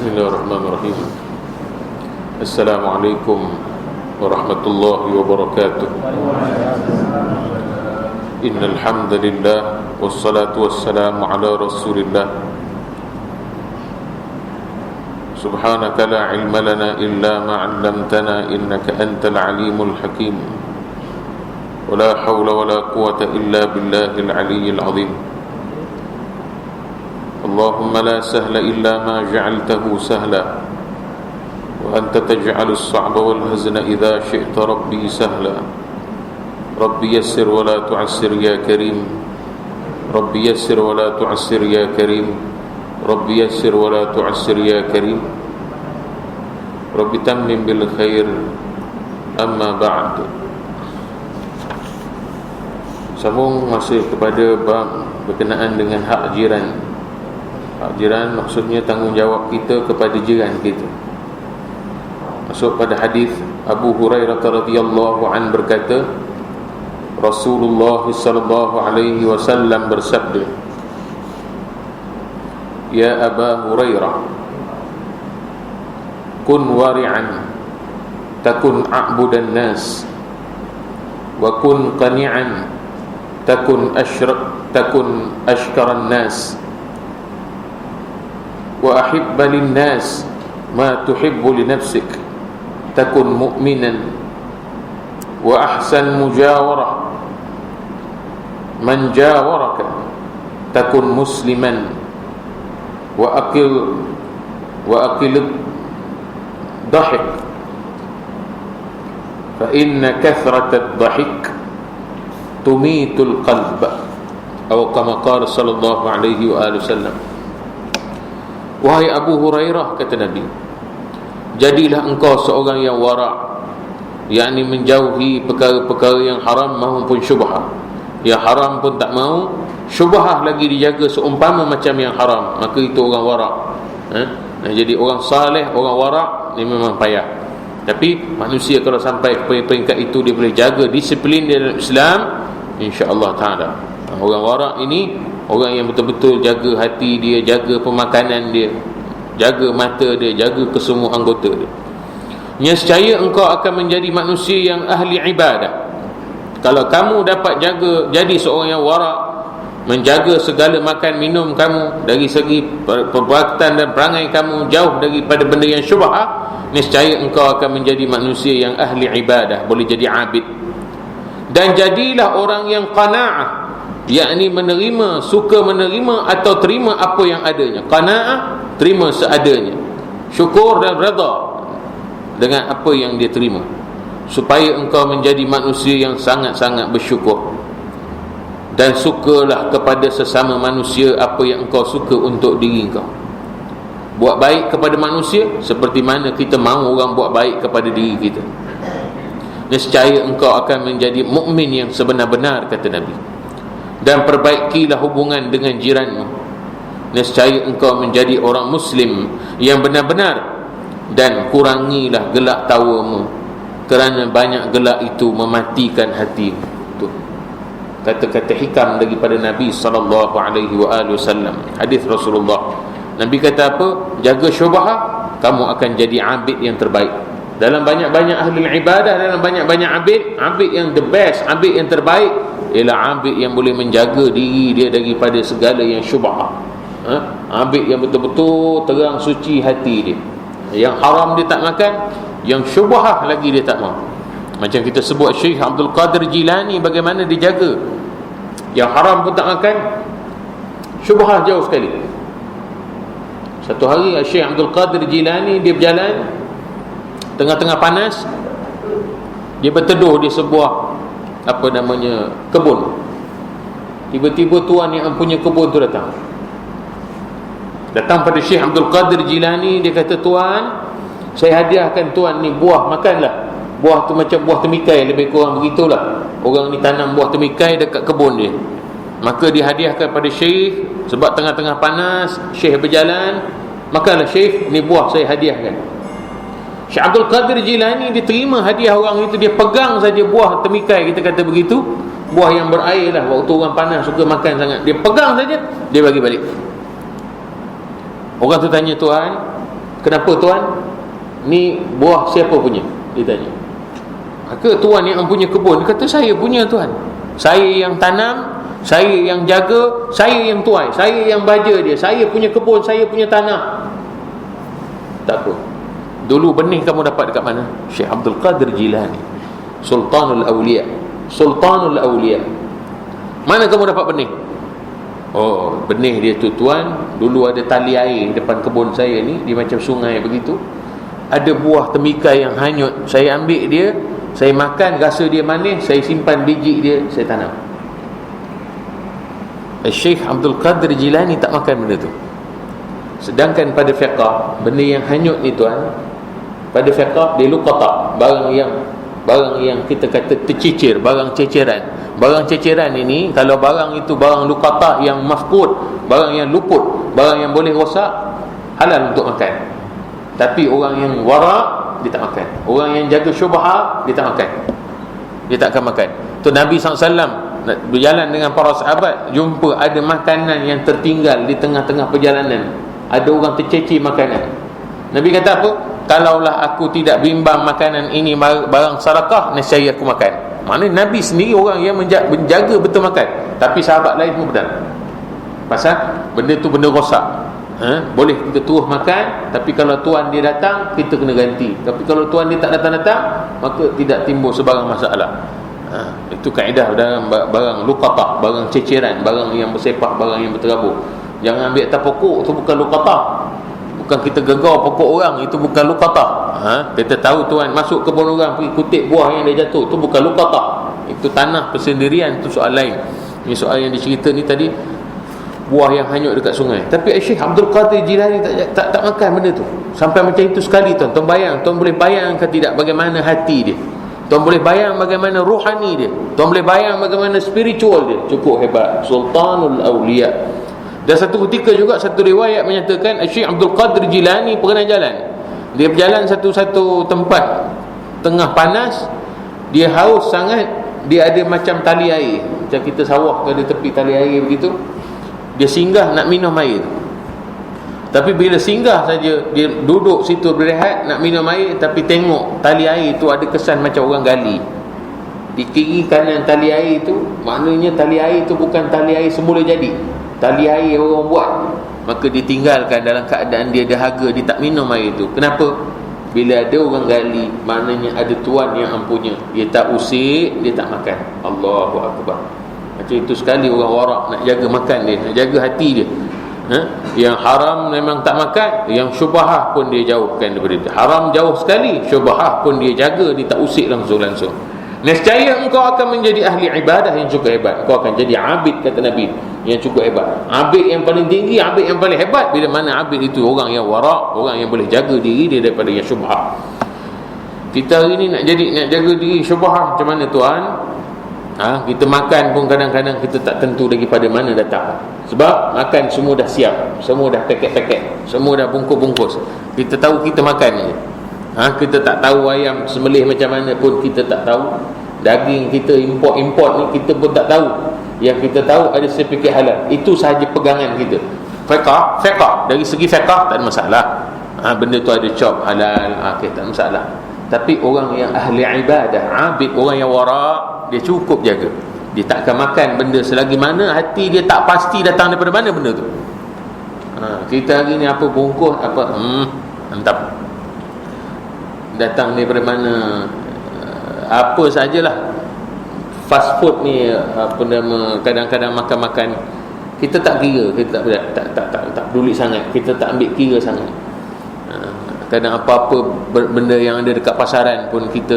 Bismillahirrahmanirrahim. Assalamualaikum warahmatullahi wabarakatuh. Innal hamdalillah wassalatu wassalamu ala Rasulillah. Subhanaka la ilma lana illa ma 'allamtana innaka antal alimul hakim. Wala hawla wala quwwata illa billahil aliyyil azim. اللهم لا سهل إلا ما جعلته سهلا وأنت تجعل الصعب والهزن إذا شئت ربي سهلا ربي يسر ولا تعسر يا كريم ربي يسر ولا تعسر يا كريم ربي يسر ولا تعسر يا كريم ربي تمم بالخير أما بعد. Sambung masih kepada bab berkenaan dengan hak jiran. Hak jiran maksudnya tanggungjawab kita kepada jiran kita. Masuk pada hadis Abu Hurairah radhiyallahu an berkata, Rasulullah sallallahu alaihi wasallam bersabda, Ya Aba Hurairah, kun wari'an takun a'budan nas wa kun qani'an takun ashkaran nas wa ahibba linnas ma tuhibbu li nafsik takun mu'minan wa ahsan mujawarah man jawaraka takun musliman wa aqil dhahik fa inna kathrata dhahik tumitul qalb atau kama qala sallallahu alaihi wa alihi wasallam. Wahai Abu Hurairah, kata Nabi, jadilah engkau seorang yang wara', yakni menjauhi perkara-perkara yang haram maupun syubhah. Yang haram pun tak mau, syubhah lagi dijaga seumpama macam yang haram, maka itu orang wara'. Jadi orang saleh, orang wara' ni memang payah. Tapi manusia kalau sampai ke peringkat itu, dia boleh jaga disiplin di dalam Islam, insya-Allah taala. Orang wara' ini orang yang betul-betul jaga hati dia, jaga pemakanan dia, jaga mata dia, jaga kesemua anggota dia. Nescaya engkau akan menjadi manusia yang ahli ibadah kalau kamu dapat jaga, jadi seorang yang wara', menjaga segala makan minum kamu, dari segi perbuatan dan perangai kamu jauh daripada benda yang syubhah. Nescaya engkau akan menjadi manusia yang ahli ibadah, boleh jadi abid. Dan jadilah orang yang qana'ah, yakni menerima, suka menerima atau terima apa yang adanya. Qana'ah, terima seadanya. Syukur dan redha dengan apa yang dia terima, supaya engkau menjadi manusia yang sangat-sangat bersyukur. Dan sukalah kepada sesama manusia apa yang engkau suka untuk diri engkau. Buat baik kepada manusia seperti mana kita mahu orang buat baik kepada diri kita. Nescaya engkau akan menjadi mukmin yang sebenar-benar, kata Nabi. Dan perbaikilah hubungan dengan jiranmu, nescaya engkau menjadi orang muslim yang benar-benar. Dan kurangilah gelak tawamu, kerana banyak gelak itu mematikan hatimu. Itu kata-kata hikam daripada Nabi sallallahu alaihi wasallam. Hadis Rasulullah, Nabi kata apa? Jaga syubhah, kamu akan jadi abid yang terbaik. Dalam banyak-banyak ahli ibadah, dalam banyak-banyak abid yang the best, abid yang terbaik ialah abid yang boleh menjaga diri dia daripada segala yang syubhah. Abid yang betul-betul terang suci hati dia. Yang haram dia tak makan, yang syubhah lagi dia tak mau. Macam kita sebut Syekh Abdul Qadir Jilani, bagaimana dia jaga yang haram pun tak makan, syubhah jauh sekali. Satu hari Syekh Abdul Qadir Jilani dia berjalan tengah-tengah panas, dia berteduh di sebuah kebun. Tiba-tiba tuan yang punya kebun tu datang pada Syekh Abdul Qadir Jilani. Dia kata, tuan, saya hadiahkan tuan ni buah, makanlah. Buah tu macam buah temikai, lebih kurang begitulah. Orang ni tanam buah temikai dekat kebun dia. Maka dihadiahkan pada Syekh. Sebab tengah-tengah panas, Syekh berjalan, makanlah Syekh, ni buah saya hadiahkan. Syekh Abdul Qadir Jilani dia terima hadiah orang itu, dia pegang saja buah temikai, kita kata begitu, buah yang berair lah, waktu orang panas suka makan sangat. Dia pegang saja, dia bagi balik. Orang tu tanya, tuan, Kenapa tuan? Ni buah siapa punya? Dia tanya. Maka tuan yang punya kebun, dia kata, saya punya tuan. Saya yang tanam, saya yang jaga, saya yang tuai, saya yang baja dia, saya punya kebun, saya punya tanah. Tak apa. Dulu benih kamu dapat dekat mana? Syekh Abdul Qadir Jilani, Sultanul Awliya. Sultanul Awliya. Mana kamu dapat benih? Oh, benih dia tu tuan, dulu ada tali air depan kebun saya ni, dia macam sungai begitu. Ada buah temikai yang hanyut, saya ambil dia, saya makan, rasa dia manis, saya simpan biji dia, saya tanam. Syekh Abdul Qadir Jilani tak makan benda tu. Sedangkan pada fiqah, benda yang hanyut ni tuan, pada fiqah dia luqata, barang yang kita kata tercicir, barang ceceran. Barang ceceran ini, kalau barang itu barang luqata yang mafqud, barang yang luput, barang yang boleh rosak, halal untuk makan. Tapi orang yang wara', dia tak makan. Orang yang jaga syubhat, dia tak makan. Dia tak akan makan. Tu Nabi SAW berjalan dengan para sahabat, jumpa ada makanan yang tertinggal di tengah-tengah perjalanan. Ada orang tercecir makanan. Nabi kata apa? Kalaulah aku tidak bimbang makanan ini barang sarakah, nescaya aku makan. Mana Nabi sendiri orang yang menjaga betul makan, tapi sahabat lain pun betul. Pasal benda tu benda rosak. Boleh kita terus makan, tapi kalau tuan dia datang, kita kena ganti. Tapi kalau tuan dia tak datang-datang, maka tidak timbul sebarang masalah. Itu kaedah dalam barang luqata, barang ceceran, barang yang bersepah, barang yang berterabur. Jangan ambil atas pokok, itu bukan luqata. Bukan kita gegar pokok orang, itu bukan luqata. Kita tahu tuan masuk kebun orang, pergi kutip buah yang dia jatuh, itu bukan luqata. Itu tanah persendirian, itu soal lain. Ini soal yang dicerita ni tadi, buah yang hanyut dekat sungai. Tapi Syekh Abdul Qadir Jilani tak makan benda tu. Sampai macam itu sekali tuan. Tuan bayang, tuan boleh bayangkan tidak bagaimana hati dia. Tuan boleh bayang bagaimana rohani dia. Tuan boleh bayang bagaimana spiritual dia. Cukup hebat. Sultanul Awliya. Dan satu ketika juga satu riwayat menyatakan Syekh Abdul Qadir Jilani pernah jalan. Dia berjalan satu tempat tengah panas, dia haus sangat, dia ada macam tali air. Macam kita sawah ada tepi tali air begitu. Dia singgah nak minum air. Tapi bila singgah saja, dia duduk situ berehat nak minum air, tapi tengok tali air itu ada kesan macam orang gali. Di kiri kanan tali air itu, maknanya tali air itu bukan tali air semula jadi. Tali air orang buat. Maka dia tinggalkan dalam keadaan dia dahaga, dia tak minum air itu. Kenapa? Bila ada orang gali, maknanya ada tuan yang ampunya. Dia tak usik, dia tak makan. Allahu Akbar. Macam itu sekali orang warak nak jaga makan dia, nak jaga hati dia. Yang haram memang tak makan, yang syubhah pun dia jauhkan daripada dia. Haram jauh sekali, syubhah pun dia jaga, dia tak usik langsung-langsung. Nescaya engkau akan menjadi ahli ibadah yang cukup hebat. Engkau akan jadi abid, kata Nabi, yang cukup hebat. Abid yang paling tinggi, abid yang paling hebat, bila mana abid itu orang yang warak, orang yang boleh jaga diri dia daripada yang syubhah. Kita hari ni nak jaga diri syubhah macam mana tuan? Kita makan pun kadang-kadang kita tak tentu lagi pada mana datang. Sebab makan semua dah siap, semua dah paket-paket, semua dah bungkus-bungkus. Kita tahu kita makan je. Kita tak tahu ayam sembelih macam mana pun kita tak tahu. Daging kita import ni kita pun tak tahu. Yang kita tahu ada sertifikat halal. Itu sahaja pegangan kita. Fiqh dari segi fiqh tak ada masalah. Benda tu ada cop halal, tak ada masalah. Tapi orang yang ahli ibadah, abid, orang yang wara', dia cukup jaga. Dia tak akan makan benda selagi mana hati dia tak pasti datang daripada mana benda tu. Kita hari ni apa bungkus, apa mantap, datang daripada mana, apa sajalah. Fast food ni, apa nama, kadang-kadang makan-makan kita tak kira, kita tak peduli sangat, kita tak ambil kira sangat. Kadang apa-apa benda yang ada dekat pasaran pun kita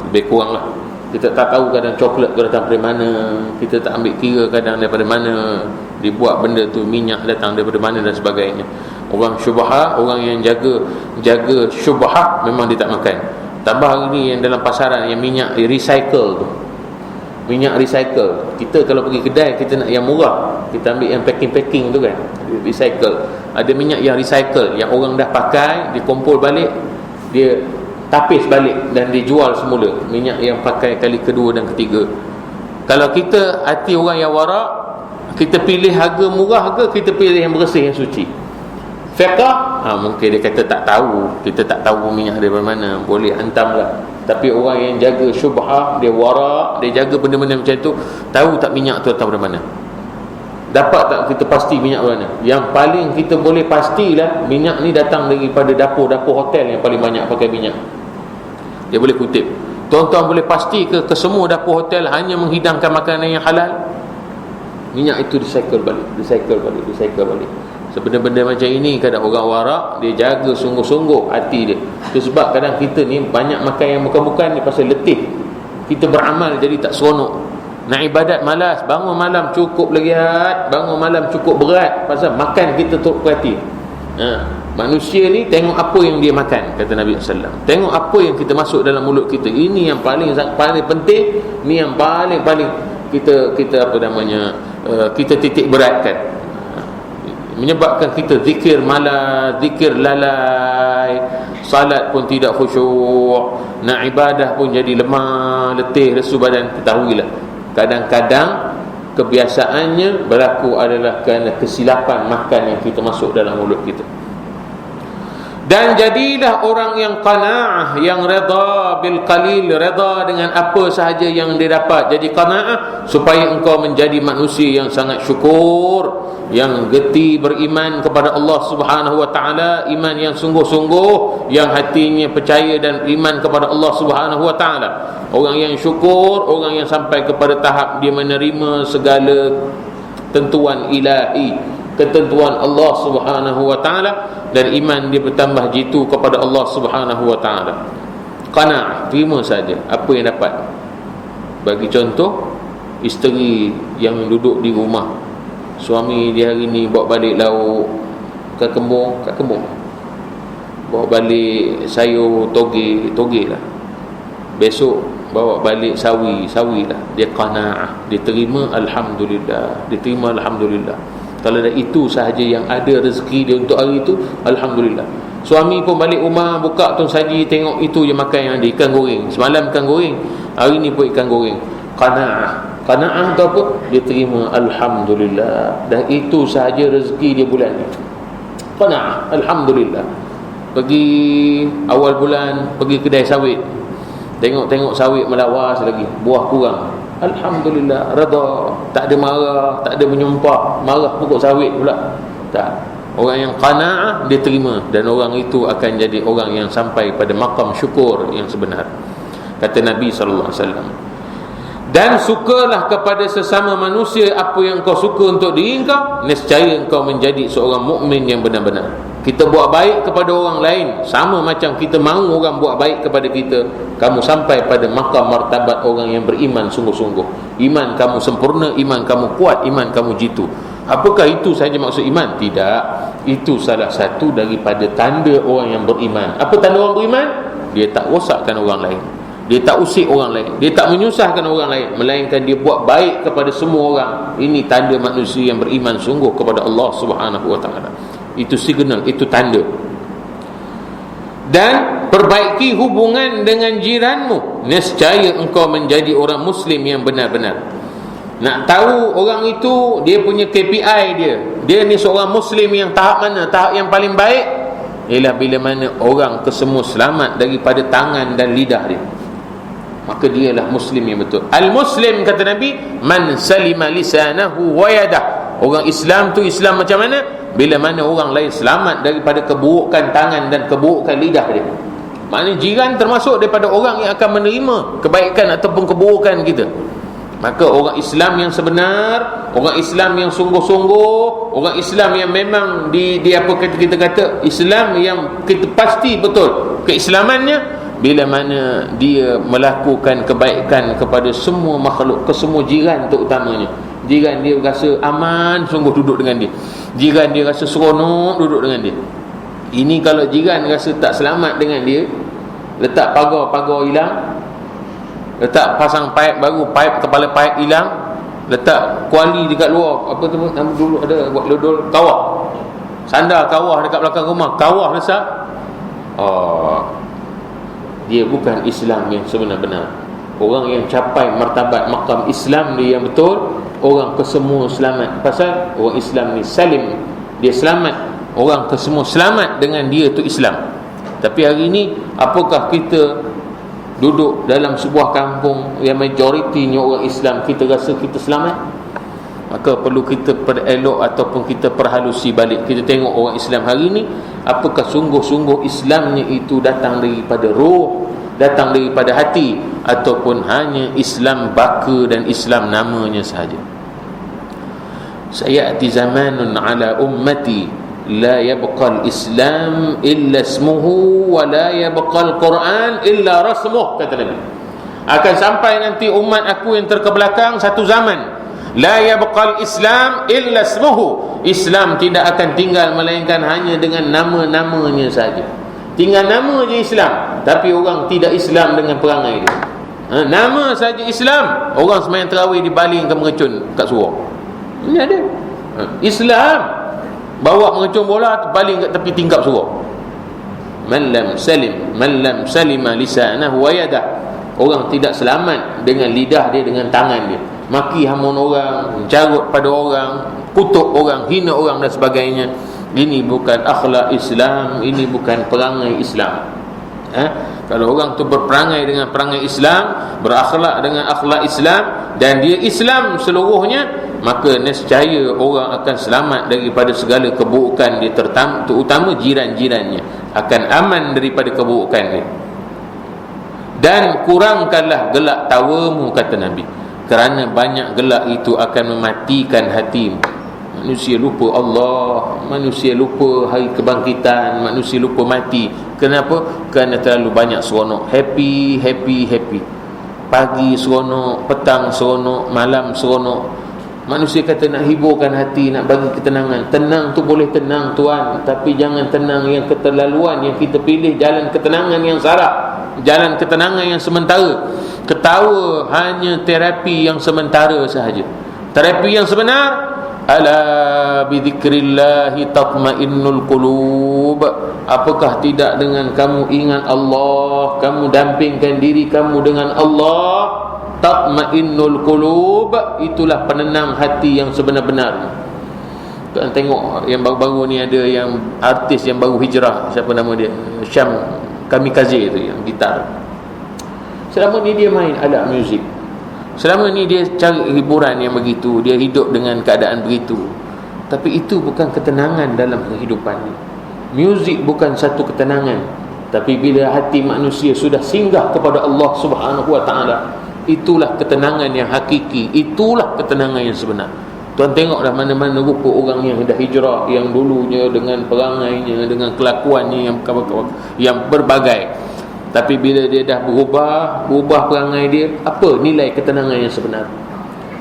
lebih kurang lah. Kita tak tahu kadang coklat tu datang dari mana, kita tak ambil kira kadang daripada mana dibuat benda tu, minyak datang daripada mana dan sebagainya. Orang syubhah, orang yang jaga syubhah, memang dia tak makan. Tambah hari ni yang dalam pasaran yang minyak recycle tu, minyak recycle. Kita kalau pergi kedai, kita nak yang murah, kita ambil yang packing-packing tu kan, recycle. Ada minyak yang recycle, yang orang dah pakai, dia kumpul balik, dia tapis balik dan dijual semula. Minyak yang pakai kali kedua dan ketiga. Kalau kita hati orang yang warak, kita pilih harga murah ke kita pilih yang bersih, yang suci? Fiqh, mungkin dia kata tak tahu, kita tak tahu minyak daripada mana, boleh hantamlah. Tapi orang yang jaga syubhah, dia warak, dia jaga benda-benda macam tu, tahu tak minyak tu datang dari mana, dapat tak kita pasti minyak dari mana. Yang paling kita boleh pastilah minyak ni datang daripada dapur-dapur hotel yang paling banyak pakai minyak. Dia boleh kutip, tuan-tuan boleh pasti ke semua dapur hotel hanya menghidangkan makanan yang halal? Minyak itu recycle balik. Sebenarnya macam ini, kadang orang warak, dia jaga sungguh-sungguh hati dia. Itu sebab kadang kita ni banyak makan yang bukan-bukan ni pasal letih. Kita beramal jadi tak seronok. Nak ibadat malas, bangun malam cukup legiat, bangun malam cukup berat, pasal makan kita turut hati. Manusia ni tengok apa yang dia makan, kata Nabi SAW. Tengok apa yang kita masuk dalam mulut kita. Ini yang paling penting, ni yang paling kita apa namanya, kita titik beratkan. Menyebabkan kita zikir malas, zikir lalai, salat pun tidak khusyuk, nak ibadah pun jadi lemah, letih, lesu badan. Ketahuilah, kadang-kadang kebiasaannya berlaku adalah kerana kesilapan makan yang kita masuk dalam mulut kita. Dan jadilah orang yang qanaah, yang reda bil qalil, reda dengan apa sahaja yang dia dapat. Jadi qanaah supaya engkau menjadi manusia yang sangat syukur, yang geti beriman kepada Allah Subhanahu wa taala, iman yang sungguh-sungguh, yang hatinya percaya dan iman kepada Allah Subhanahu wa taala. Orang yang syukur, orang yang sampai kepada tahap dia menerima segala tentuan ilahi, ketentuan Allah Subhanahu wa taala, dan iman dia bertambah jitu kepada Allah Subhanahu wa taala. Qanaah, terima saja apa yang dapat. Bagi contoh, isteri yang duduk di rumah, suami dia hari ni bawa balik lauk kat kembung, bawa balik sayur toge lah, besok bawa balik sawi lah. Dia qanaah, dia terima alhamdulillah, Kalau dah itu sahaja yang ada rezeki dia untuk hari itu, alhamdulillah. Suami pun balik rumah, buka tun saji, tengok itu je makan yang ada, ikan goreng. Semalam ikan goreng, hari ni pun ikan goreng. Qanaah tu apa? Dia terima alhamdulillah, dan itu sahaja rezeki dia bulan ni. Qanaah, alhamdulillah. Pergi awal bulan, pergi kedai sawit, tengok sawit melawas lagi, buah kurang, alhamdulillah, redha, tak ada marah, tak ada menyumpah, marah pokok sawit pula. Tak. Orang yang qanaah, dia terima, dan orang itu akan jadi orang yang sampai pada maqam syukur yang sebenar. Kata Nabi SAW, dan sukalah kepada sesama manusia apa yang kau suka untuk diri kau, nescaya kau menjadi seorang mukmin yang benar-benar. Kita buat baik kepada orang lain sama macam kita mahu orang buat baik kepada kita. Kamu sampai pada maqam martabat orang yang beriman sungguh-sungguh. Iman kamu sempurna, iman kamu kuat, iman kamu jitu. Apakah itu sahaja maksud iman? Tidak. Itu salah satu daripada tanda orang yang beriman. Apa tanda orang beriman? Dia tak rosakkan orang lain, dia tak usik orang lain, dia tak menyusahkan orang lain, melainkan dia buat baik kepada semua orang. Ini tanda manusia yang beriman sungguh kepada Allah Subhanahu wa taala. Itu signal, itu tanda. Dan perbaiki hubungan dengan jiranmu, nescaya engkau menjadi orang Muslim yang benar-benar. Nak tahu orang itu, dia punya KPI dia ni seorang Muslim yang tahap mana? Tahap yang paling baik ialah bila mana orang kesemua selamat daripada tangan dan lidah dia, maka dialah Muslim yang betul. Al-Muslim, kata Nabi, man salima lisanahu wa yadah. Orang Islam tu Islam macam mana? Bila mana orang lain selamat daripada keburukan tangan dan keburukan lidah dia. Maknanya jiran termasuk daripada orang yang akan menerima kebaikan ataupun keburukan kita. Maka orang Islam yang sebenar, orang Islam yang sungguh-sungguh, orang Islam yang memang di apa kita kata Islam yang kita pasti betul keislamannya, bila mana dia melakukan kebaikan kepada semua makhluk, ke semua jiran terutamanya. Jiran dia rasa aman sungguh duduk dengan dia, jiran dia rasa seronok duduk dengan dia. Ini kalau jiran rasa tak selamat dengan dia, letak pagar hilang, letak pasang paip baru, kepala paip hilang, letak kuali dekat luar, apa tu nama dulu ada buat lodol kawah, sandar kawah dekat belakang rumah, kawah lesak. Dia bukan Islam yang sebenar-benar. Orang yang capai martabat maqam Islam dia yang betul, orang kesemua selamat. Pasal orang Islam ni salim, dia selamat. orang kesemua selamat dengan dia tu Islam. Tapi hari ini apakah kita duduk dalam sebuah kampung yang majoritinya orang Islam, kita rasa kita selamat? Maka perlu kita perelok ataupun kita perhalusi balik. Kita tengok orang Islam hari ini, apakah sungguh-sungguh Islamnya itu datang daripada roh, datang daripada hati, ataupun hanya Islam baka dan Islam namanya sahaja. Sayati zamanun ala ummati la yabqa al-Islam illa ismuhu wa la yabqa al-Quran illa rasmuh, kata Nabi. Akan sampai nanti umat aku yang terkebelakang satu zaman, la yabqa al-Islam illa ismuhu, Islam tidak akan tinggal melainkan hanya dengan nama-namanya saja. Tinggal nama je Islam, tapi orang tidak Islam dengan perangai dia. Nama saja Islam, orang sembahyang tarawih dibalingkan mengecun kat surau. Ini ada. Islam bawa mengecun bola baling kat tepi tingkap surau. Man lam salima lisanahu wa yadah. Orang tidak selamat dengan lidah dia, dengan tangan dia. Maki hamun orang, carut pada orang, kutuk orang, hina orang dan sebagainya. Ini bukan akhlak Islam, ini bukan perangai Islam. Kalau orang tu berperangai dengan perangai Islam, berakhlak dengan akhlak Islam, dan dia Islam seluruhnya, maka nescaya orang akan selamat daripada segala keburukan dia, terutama jiran-jirannya akan aman daripada keburukan dia. Dan kurangkanlah gelak tawamu, kata Nabi, kerana banyak gelak itu akan mematikan hatimu. Manusia lupa Allah, manusia lupa hari kebangkitan, manusia lupa mati. Kenapa? Kerana terlalu banyak seronok. Happy. Pagi seronok, petang seronok, malam seronok. Manusia kata nak hiburkan hati, nak bagi ketenangan. Tenang tu boleh tenang tuan, tapi jangan tenang yang keterlaluan. Yang kita pilih jalan ketenangan yang salah, jalan ketenangan yang sementara. Ketawa hanya terapi yang sementara sahaja. Terapi yang sebenar, ala bidzikrillahi tatmainnul qulub. Apakah tidak dengan kamu ingat Allah, kamu dampingkan diri kamu dengan Allah, tatmainnul qulub, itulah penenang hati yang sebenar-benar. Kan tengok yang baru-baru ni ada yang artis yang baru hijrah, siapa nama dia, Syam Kamikaze tu, yang gitar. Selama ni dia main alat muzik, selama ni dia cari hiburan yang begitu, dia hidup dengan keadaan begitu. Tapi itu bukan ketenangan dalam kehidupan ni. Muzik bukan satu ketenangan. Tapi bila hati manusia sudah singgah kepada Allah Subhanahu wa ta'ala, itulah ketenangan yang hakiki, itulah ketenangan yang sebenar. Tuan tengoklah mana-mana rupa orang yang dah hijrah, yang dulunya dengan perangainya, dengan kelakuannya yang berbagai. Tapi bila dia dah berubah perangai dia, apa nilai ketenangan yang sebenar?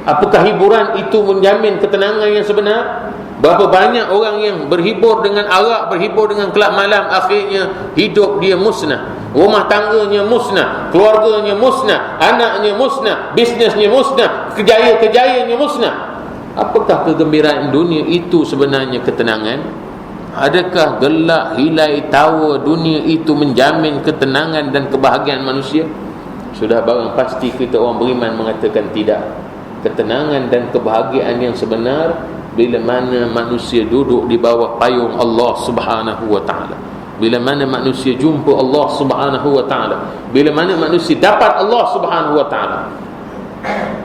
Apakah hiburan itu menjamin ketenangan yang sebenar? Berapa banyak orang yang berhibur dengan arak, berhibur dengan kelab malam, akhirnya hidup dia musnah, rumah tangganya musnah, keluarganya musnah, anaknya musnah, bisnesnya musnah, kejayaan-kejayaannya musnah. Apakah kegembiraan dunia itu sebenarnya ketenangan? Adakah gelak, hilai, tawa dunia itu menjamin ketenangan dan kebahagiaan manusia? Sudah barang pasti kita orang beriman mengatakan tidak. Ketenangan dan kebahagiaan yang sebenar bila mana manusia duduk di bawah payung Allah Subhanahu wa ta'ala, bila mana manusia jumpa Allah Subhanahu wa ta'ala, bila mana manusia dapat Allah Subhanahu wa ta'ala.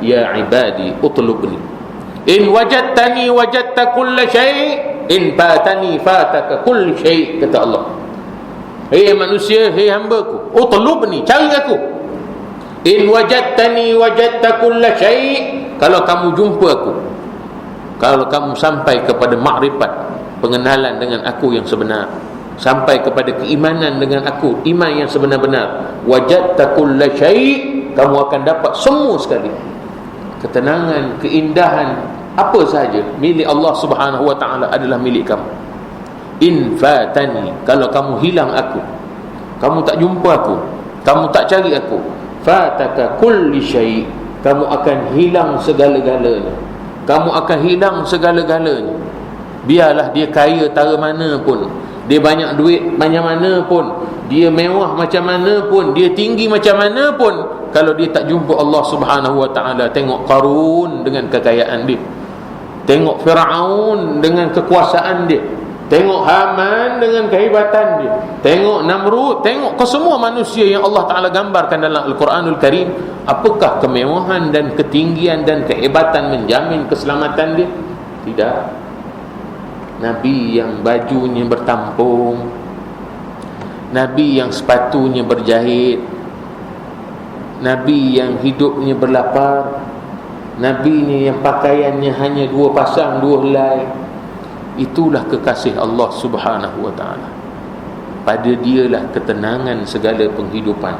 Ya ibadi utlubni, in wajadtani wajadta kulla syai', in fatani fataka kull syai', kata Allah. Hei manusia, hei hamba-Ku, utlubni, cari aku. In wajadtani wajadta kull syai', kalau kamu jumpa aku, kalau kamu sampai kepada makrifat, pengenalan dengan aku yang sebenar, sampai kepada keimanan dengan aku, iman yang sebenar-benar, wajadta kull syai', kamu akan dapat semua sekali. Ketenangan, keindahan, apa sahaja milik Allah Subhanahu wa ta'ala adalah milik kamu. In fatani, kalau kamu hilang aku, kamu tak jumpa aku, kamu tak cari aku, fataka kulli syai', kamu akan hilang segala-galanya. Kamu akan hilang segala-galanya. Biarlah dia kaya tara mana pun, dia banyak duit macam mana pun, dia mewah macam mana pun, dia tinggi macam mana pun, kalau dia tak jumpa Allah Subhanahu wa ta'ala. Tengok Qarun dengan kekayaan dia, tengok Fir'aun dengan kekuasaan dia, Tengok Haman dengan kehebatan dia, tengok Namrud, tengok kesemua manusia yang Allah Ta'ala gambarkan dalam Al-Quranul Karim. Apakah kemewahan dan ketinggian dan kehebatan menjamin keselamatan dia? Tidak. Nabi yang bajunya bertampung, Nabi yang sepatunya berjahit, Nabi yang hidupnya berlapar, Nabi yang pakaiannya hanya 2 pasang 2 helai. Itulah kekasih Allah Subhanahu wa ta'ala. Pada dialah ketenangan segala penghidupan,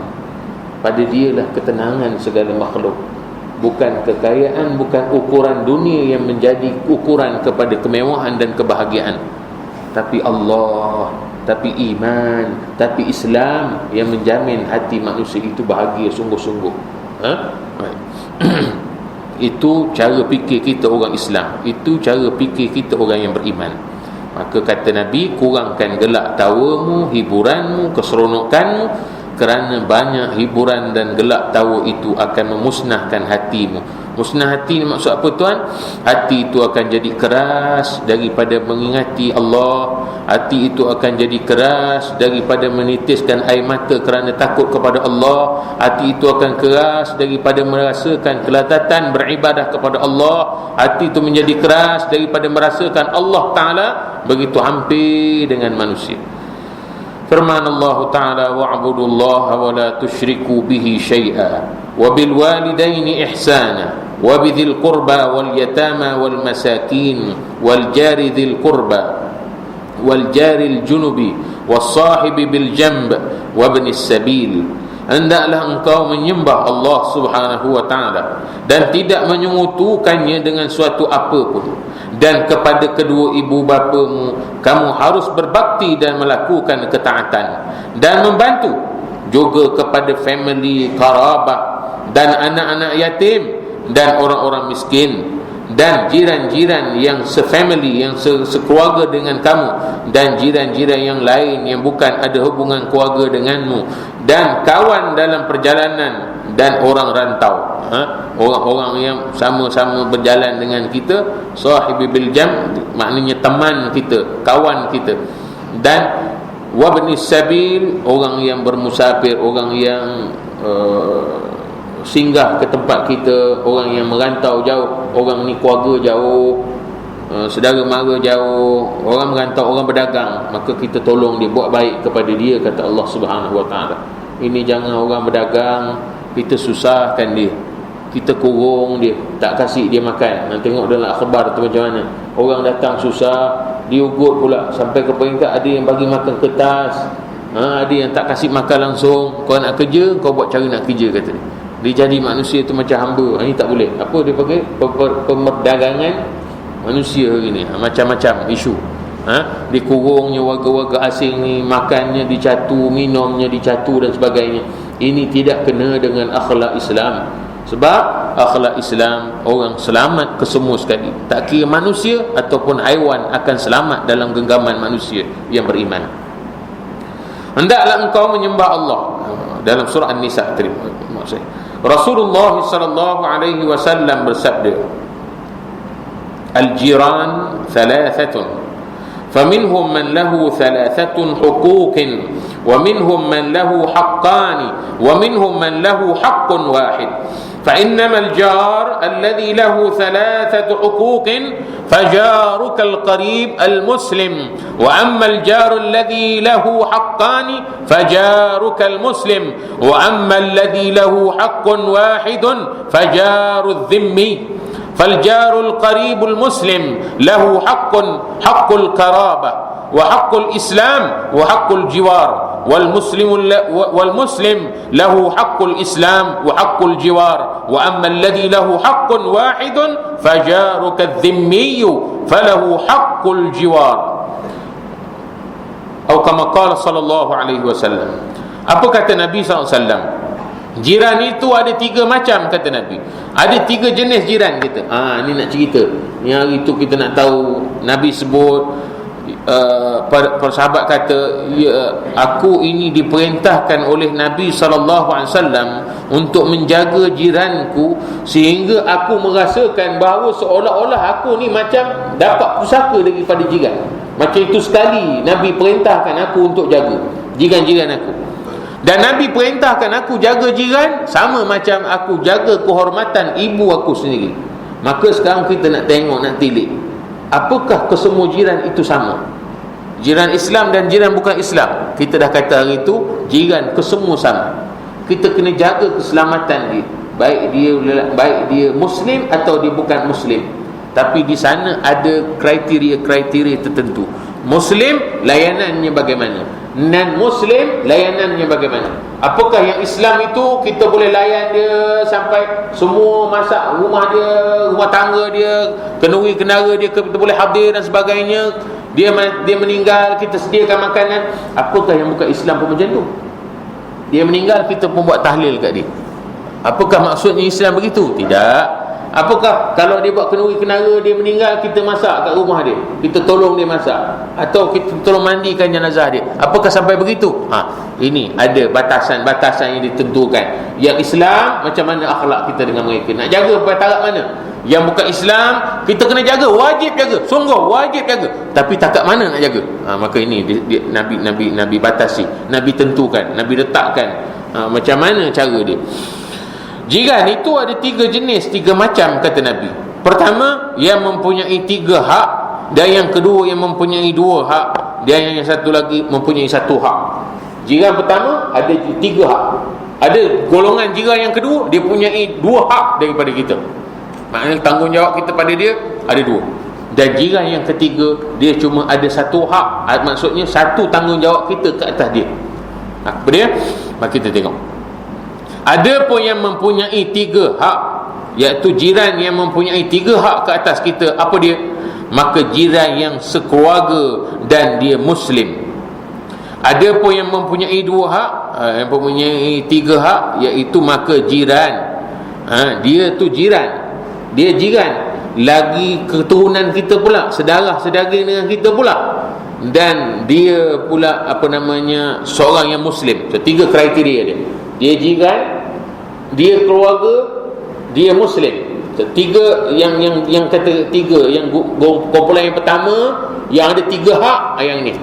pada dialah ketenangan segala makhluk. Bukan kekayaan, bukan ukuran dunia yang menjadi ukuran kepada kemewahan dan kebahagiaan, tapi Allah, tapi iman, tapi Islam yang menjamin hati manusia itu bahagia sungguh-sungguh. Itu cara fikir kita orang Islam, itu cara fikir kita orang yang beriman. Maka kata Nabi, kurangkan gelak tawamu, hiburanmu, keseronokanmu, kerana banyak hiburan dan gelak tawa itu akan memusnahkan hatimu. Musnah hati ni maksud apa tuan? Hati itu akan jadi keras daripada mengingati Allah. Hati itu akan jadi keras daripada menitiskan air mata kerana takut kepada Allah. Hati itu akan keras daripada merasakan kelazatan beribadah kepada Allah. Hati itu menjadi keras daripada merasakan Allah Ta'ala begitu hampir dengan manusia. Firman Allah Ta'ala, wa'budullaha wa la tusyriku bihi syai'a wa bil walidaini ihsana wa bidhil qurba wal yatama wal masakin wal jari dhil qurba wal jari al junubi was sahibi bil jamb wa ibnis sabil. Hendaklah engkau menyembah Allah Subhanahu wa ta'ala dan tidak menyekutukannya dengan suatu apa pun, dan kepada kedua ibu bapamu kamu harus berbakti dan melakukan ketaatan, dan membantu juga kepada family, karabat dan anak-anak yatim dan orang-orang miskin dan jiran-jiran yang sefamily, yang sekeluarga dengan kamu, dan jiran-jiran yang lain yang bukan ada hubungan keluarga denganmu, dan kawan dalam perjalanan dan orang rantau, orang-orang yang sama-sama berjalan dengan kita. Sahibi bil jam maknanya teman kita, kawan kita. Dan wabnis sabil, orang yang bermusafir, orang yang singgah ke tempat kita, orang yang merantau jauh. Orang ni keluarga jauh, saudara mara jauh, orang merantau, orang berdagang, maka kita tolong dia, buat baik kepada dia, kata Allah Subhanahu wa ta'ala. Ini jangan orang berdagang kita susahkan dia, kita kurung dia, tak kasih dia makan. Tengok dalam akhbar tu macam mana orang datang susah, diugut pula sampai ke peringkat ada yang bagi makan kertas, ada yang tak kasih makan langsung. Kau nak kerja, kau buat cara nak kerja, kata dia. Dia jadi manusia tu macam hamba. Ini tak boleh. Apa dia panggil? Pemerdagangan manusia hari ni. Macam-macam isu. Dikurungnya warga-warga asing ni, makannya dicatu, minumnya dicatu dan sebagainya. Ini tidak kena dengan akhlak Islam. Sebab akhlak Islam, orang selamat kesemua sekali, tak kira manusia ataupun haiwan akan selamat dalam genggaman manusia yang beriman. Hendaklah engkau menyembah Allah. Dalam surah An-Nisa tadi, maksud Rasulullah sallallahu alaihi wasallam bersabda, al-jiran thalathatun faminhum man lahu thalathatun huquqin wa minhum man lahu haqqani wa minhum man lahu haqqun wahid. فإنما الجار الذي له 3 حقوق فجارك القريب المسلم وأما الجار الذي له حقان فجارك المسلم وأما الذي له حق واحد فجار الذمي. فالجار القريب المسلم له حق القرابة وحق الإسلام وحق الجوار والمسلم له حق الإسلام وحق الجوار وأما الذي له حق واحد فجارك الذمي فله حق الجوار أو كما قال صلى الله عليه وسلم. Apa kata Nabi SAW? Jiran itu ada 3 macam, kata Nabi. Ada 3 jenis jiran kita. Ni nak cerita. Yang hari itu kita nak tahu, Nabi sebut, para sahabat kata, aku ini diperintahkan oleh Nabi SAW untuk menjaga jiranku, sehingga aku merasakan bahawa seolah-olah aku ni macam dapat pusaka daripada jiran. Macam itu sekali Nabi perintahkan aku untuk jaga jiran-jiran aku. Dan Nabi perintahkan aku jaga jiran sama macam aku jaga kehormatan ibu aku sendiri. Maka sekarang kita nak tengok, nak tilik, apakah kesemua jiran itu sama? Jiran Islam dan jiran bukan Islam. Kita dah kata hari itu jiran kesemua sama. Kita kena jaga keselamatan dia, baik dia Muslim atau dia bukan Muslim. Tapi di sana ada kriteria-kriteria tertentu. Muslim, layanannya bagaimana? Non-Muslim, layanannya bagaimana? Apakah yang Islam itu kita boleh layan dia sampai semua masak rumah dia, rumah tangga dia, kenduri kenara dia, kita boleh hadir dan sebagainya. Dia meninggal, kita sediakan makanan. Apakah yang bukan Islam pun macam tu? Dia meninggal, kita pun buat tahlil kat dia. Apakah maksudnya Islam begitu? Tidak. Apakah kalau dia buat kenduri kenara, dia meninggal, kita masak kat rumah dia, kita tolong dia masak, atau kita tolong mandikan jenazah dia? Apakah sampai begitu? Ini ada batasan-batasan yang ditentukan. Yang Islam, macam mana akhlak kita dengan mereka, nak jaga sampai taraf mana? Yang bukan Islam, kita kena jaga, wajib jaga, sungguh wajib jaga. Tapi takat mana nak jaga? Maka ini Nabi batasi, Nabi tentukan, Nabi letakkan macam mana cara dia. Jiran itu ada 3 jenis, 3 macam kata Nabi. Pertama, yang mempunyai 3 hak, dan yang kedua yang mempunyai 2 hak, dan yang satu lagi mempunyai 1 hak. Jiran pertama ada 3 hak. Ada golongan jiran yang kedua, dia punyai 2 hak daripada kita. Maknanya tanggungjawab kita pada dia ada 2. Dan jiran yang ketiga, dia cuma ada 1 hak. Maksudnya 1 tanggungjawab kita ke atas dia. Apa dia? Maka kita tengok. Ada pun yang mempunyai 3 hak, iaitu jiran yang mempunyai 3 hak ke atas kita. Apa dia? Maka jiran yang sekeluarga dan dia Muslim. Ada pun yang mempunyai 2 hak, yang mempunyai 3 hak, iaitu maka jiran, dia tu jiran, dia jiran, lagi keturunan kita pula, sedarah sedaging dengan kita pula, dan dia pula seorang yang Muslim. So 3 kriteria dia. Dia jiran, dia keluarga, dia Muslim. So, 3 yang kata 3, yang kumpulan yang pertama yang ada 3 hak yang ni.